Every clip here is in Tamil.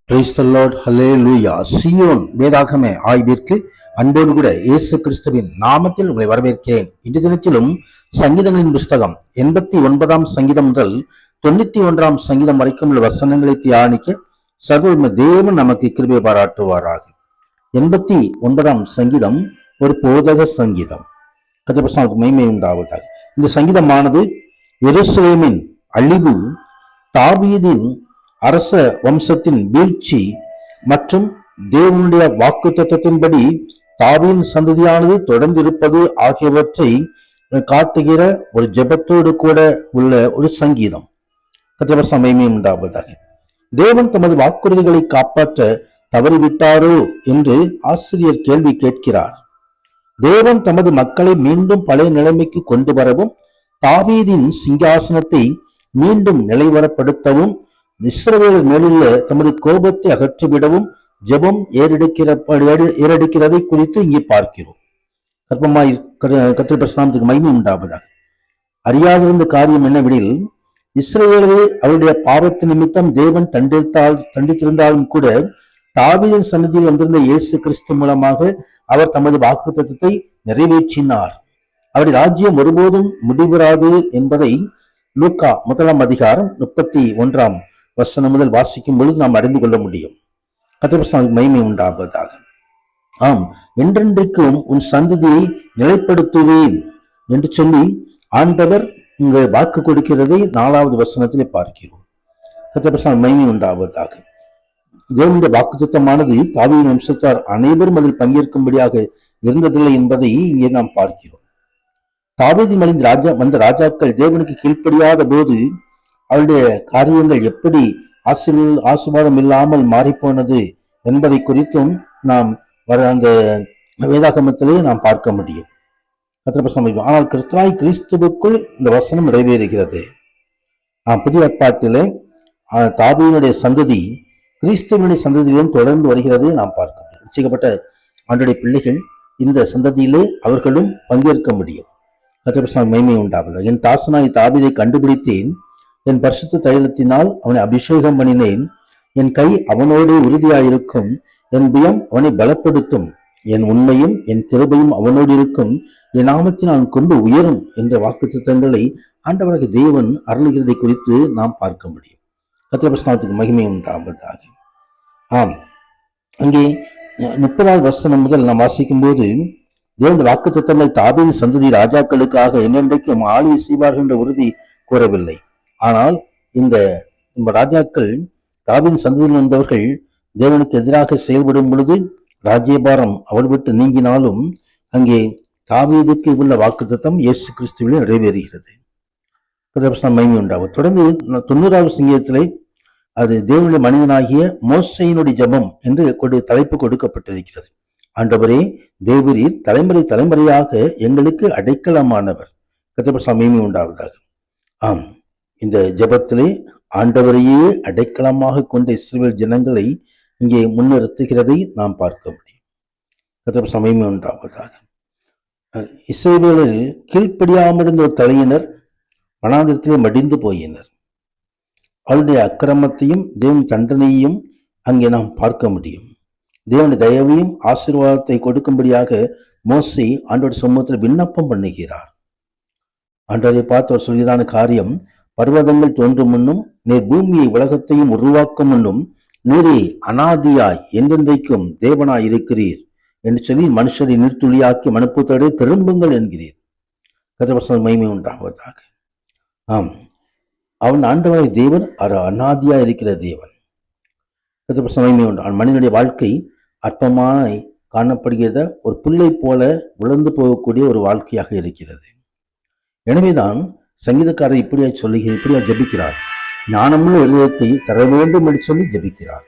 Praise the Lord, Hallelujah. Zion வேதாகம ஆய்விற்கு அன்போடு கூட இயேசு கிறிஸ்துவின் நாமத்தில் உங்களை வரவேற்கிறேன். இன்றைய தினத்திலும் சங்கீதங்களின் புஸ்தகம் 89ஆம் சங்கீதம் முதல் 91ஆம் சங்கீதம் வரைக்கும் உள்ள வசனங்களை தியானிக்க சர்வ தேவன் நமக்கு கிருபை பாராட்டுவாராக. 89ஆம் சங்கீதம் ஒரு போதக சங்கீதம். கர்த்தருக்கு மகிமை உண்டாவதாக. இந்த சங்கீதமானது எருசலேமின் அழிவு, தாவீதின் அரச வம்சத்தின் வீழ்ச்சி மற்றும் தேவனுடைய வாக்குத்தத்தத்தின்படி தாவீதின் சந்ததியானது தொடர்ந்து இருப்பது ஆகியவற்றை காட்டுகிற ஒரு ஜெபத்தோடு கூட உள்ள ஒரு சங்கீதம். கர்த்தருக்கு மகிமை உண்டாவதாக. தேவன் தமது வாக்குறுதிகளை காப்பாற்ற தவறிவிட்டாரோ என்று ஆசிரியர் கேள்வி கேட்கிறார். தேவன் தமது மக்களை மீண்டும் பழைய நிலைமைக்கு கொண்டு வரவும் தாவீதின் சிங்காசனத்தை மீண்டும் நிலைவரப்படுத்தவும் இஸ்ரவேல் மேலுள்ள தமது கோபத்தை அகற்றிவிடவும் ஜெபம் ஏறெடுக்கிறதை குறித்து இங்கே பார்க்கிறோம். கர்ப்பமாய் கர்த்தருடைய நாமத்துக்கு மகிமை உண்டாவதாக. அறியாதிருந்த காரியம் என்னவெனில், இஸ்ரவேலை அவருடைய பாவத்து நிமித்தம் தேவன் தண்டித்திருந்தாலும் கூட தாவீதின் சன்னதியில் வந்திருந்த இயேசு கிறிஸ்து மூலமாக அவர் தமது வாக்குத்தத்தத்தை நிறைவேற்றினார். அவருடைய ராஜ்யம் ஒருபோதும் முடிவுறாது என்பதை லூக்கா 1ஆம் அதிகாரம் 31ஆம் வசனம் முதல் வாசிக்கும் பொழுது நாம் அறிந்து கொள்ள முடியும். கர்த்தருக்கு மகிமை உண்டாவதாக. ஆம், என்றென்றைக்கும் உன் சந்ததியை நிலைப்படுத்துவேன் என்று சொல்லி ஆண்டவர் இங்கு வாக்கு கொடுக்கிறதை 4வது வசனத்திலே பார்க்கிறோம். கர்த்தருக்கு மகிமை உண்டாவதாக. தேவனுடைய வாக்குத்தத்தமானது தாவீதின் வம்சத்தார் அனைவரும் அதில் பங்கேற்கும்படியாக இருந்ததில்லை என்பதை இங்கே நாம் பார்க்கிறோம். தாவீது வந்த ராஜாக்கள் தேவனுக்கு கீழ்ப்படியாத போது அவருடைய காரியங்கள் எப்படி ஆசீர்வாதம் இல்லாமல் மாறிப்போனது என்பதை குறித்தும் நாம் அந்த வேதாகமத்திலே நாம் பார்க்க முடியும். ஆனால் கிறிஸ்துவுக்குள் இந்த வசனம் நிறைவேறுகிறது. புதிய ஏற்பாட்டிலே தாவீதினுடைய சந்ததி கிறிஸ்துவனுடைய சந்ததியிலும் தொடர்ந்து வருகிறது நாம் பார்க்க முடியும். ரட்சிக்கப்பட்ட ஆண்டவருடைய பிள்ளைகள் இந்த சந்ததியிலே அவர்களும் பங்கேற்க முடியும். கர்த்தருக்கு மகிமை உண்டாவதாக. என் தாசனாய் தாவீதை கண்டுபிடித்தேன், என் பரிசுத்த தைலத்தினால் அவனை அபிஷேகம் பண்ணினேன், என் கை அவனோடு உறுதியாயிருக்கும், என் புயம் அவனை பலப்படுத்தும், என் உண்மையும் என் கிருபையும் அவனோடு இருக்கும், என் நாமத்தின் அவன் கொண்டு உயரும் என்ற வாக்குத்தத்தங்களை ஆண்டவராகிய தேவன் அருளுகிறதை குறித்து நாம் பார்க்க முடியும். கர்த்தருக்கு மகிமை உண்டாவதாக. அங்கே 30வது வசனம் முதல் நாம் வாசிக்கும் போது தேவனுடைய வாக்குத்தத்தங்கள் தாவீதின் சந்ததி ராஜாக்களுக்காக என்னென்றைக்கும் ஆளுகை செய்வார்கள் என்ற உறுதி கூறவில்லை. ஆனால் இந்த ராஜாக்கள் தாவீதின் சந்ததியில் வந்தவர்கள் தேவனுக்கு எதிராக செயல்படும் பொழுது ராஜ்யபாரம் அவள் விட்டு நீங்கினாலும் அங்கே தாவீதுக்கு உள்ள வாக்குத்தத்தம் இயேசு கிறிஸ்துவிலே நிறைவேறுகிறது. மகிமை உண்டாகும். தொடர்ந்து 90வது சங்கீதத்திலே அது தேவனுடைய மனிதனாகிய மோசேயினுடைய ஜெபம் என்று தலைப்பு கொடுக்கப்பட்டிருக்கிறது. ஆண்டவரே, தேவரீர் தலைமுறை தலைமுறையாக எங்களுக்கு அடைக்கலமானவர். கர்த்தருக்கு மகிமை உண்டாவதாக. இந்த ஜெபத்திலே ஆண்டவரையே அடைக்கலமாக கொண்ட இஸ்ரவேல் ஜனங்களை இங்கே முன்னிறுத்துகிறதை நாம் பார்க்க முடியும். கர்த்தருக்கு மகிமை உண்டாவதாக. இஸ்ரவேலில் கீழ்ப்படியாமிருந்த ஒரு தலையினர் வனாந்திரத்திலே மடிந்து போயினர். அவருடைய அக்கிரமத்தையும் தேவன் தண்டனையையும் அங்கே நாம் பார்க்க முடியும். தேவனுடைய தயவையும் ஆசீர்வாதத்தை கொடுக்கும்படியாக மோசே ஆண்டவருடைய சமூகத்தில் விண்ணப்பம் பண்ணுகிறார். ஆண்டவரை பார்த்து அவர் சொல்கிறான காரியம், பர்வதங்கள் தோன்றும் முன்னும் நீர் பூமியை உலகத்தையும் உருவாக்கும் முன்னும் நீரே அனாதியாய் என்றென்றைக்கும் தேவனாய் இருக்கிறீர் என்று சொல்லி மனுஷரை நீர்த்துளியாக்கி மனுப்புத்தோடு திரும்புங்கள் என்கிறீர். கர்த்தர் மகிமை உண்டாவதாக. ஆம், அவன் ஆண்டவராய் தேவன் அனாதியா இருக்கிற தேவன். கர்த்தர் மகிமை உண்டான். மனிதனுடைய வாழ்க்கை அற்பமாய் காணப்படுகிறத ஒரு புல்லை போல உழந்து போகக்கூடிய ஒரு வாழ்க்கையாக இருக்கிறது. எனவேதான் சங்கீதக்காரர் இப்படியா ஜபிக்கிறார், ஞானமுள்ள இதயத்தை தர வேண்டும் என்று சொல்லி ஜபிக்கிறார்.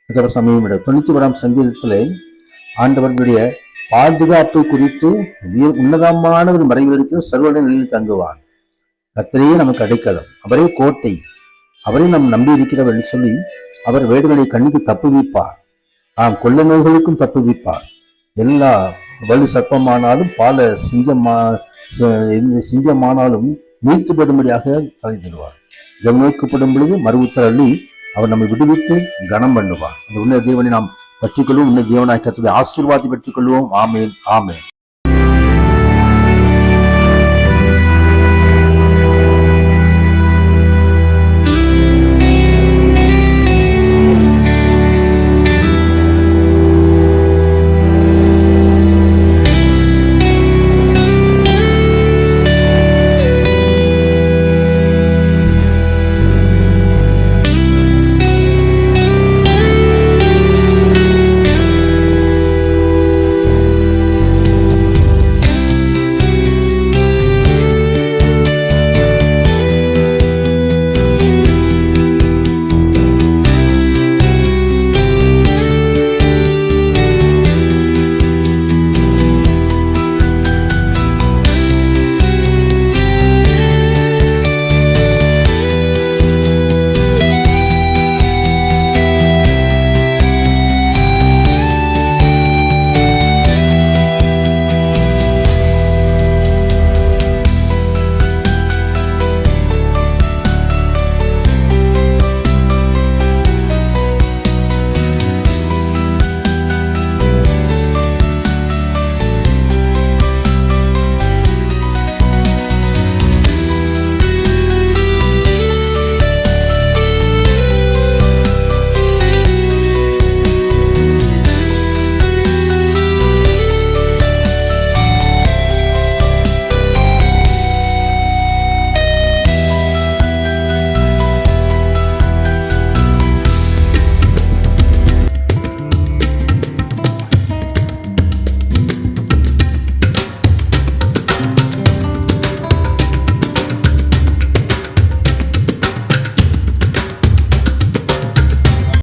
கர்த்தர் சமயம் 91 சங்கீதத்திலே ஆண்டவர்களுடைய பாதுகாப்பு குறித்து உன்னதமான ஒரு மறைவில் இருக்கிற சர்வ நிலையில் தங்குவான். கர்த்தரே நமக்கு அடைக்கலம், அவரே கோட்டை, அவரே நம் நம்பி இருக்கிறவர் என்று சொல்லி அவர் வேடுகளை கண்ணுக்கு தப்புவிப்பார். கொள்ள நோய்களுக்கும் தப்புவிப்பார். எல்லா வலு சர்ப்பமானாலும் பால சிங்கமானாலும் மீட்படும்படியாக தலை தருவார். நோய்க்கப்படும் பொழுது மறுவுத்தர் அள்ளி அவர் நம்மை விடுவித்து கனம் பண்ணுவார். அந்த உன்ன தேவனை நாம் பற்றிக்கொள்வோம். உன்ன தேவனாய் கர்த்தருடைய ஆசீர்வாதத்தை பெற்றுக் கொள்வோம். ஆமேன், ஆமேன்.